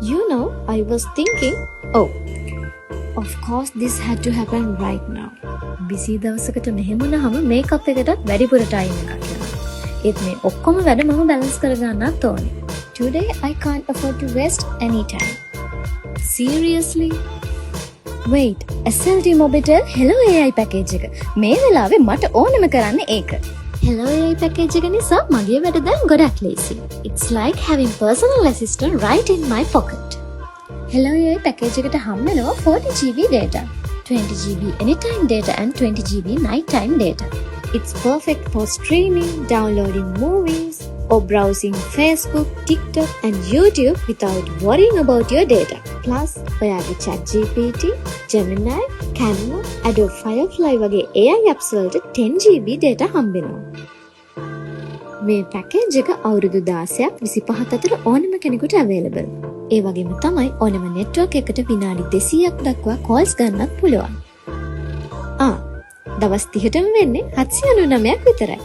You know, I was thinking, oh, of course this had to happen right now. Busy දවසකට මෙහෙම වුණාම makeup එකටත් වැඩිපුර time එකක් යනවා. ඒත් මේ ඔක්කොම වැඩ මම බැලන්ස් කරගන්නත් ඕනේ. Today I can't afford to waste any time. Seriously? Wait, SLT Mobitel Hello AI package එක. මේ වෙලාවේ මට ඕනෙම කරන්න ඒක. Hello AI package එක නිසා මගේ වැඩ දැන් ගොඩක් ලේසි. It's like having personal assistant right in my pocket. Hello AI package එකට හම්බෙනවා 40GB data, 20GB anytime data and 20GB nighttime data. It's perfect for streaming, downloading movies, or browsing Facebook, TikTok and YouTube without worrying about your data. Plus, ඔයාගේ ChatGPT, Gemini, Canva, Adobe Firefly වගේ AI apps වලට 10GB data හම්බෙනවා. මේ package එක අවුරුදු 16ක් 25ක් අතර ඕනම කෙනෙකුට available. ඒ වගේම තමයි ඕනම network එකට විනාඩි 200ක් දක්වා calls ගන්නත් පුළුවන්. දවස් 30ටම වෙන්නේ 799ක් විතරයි.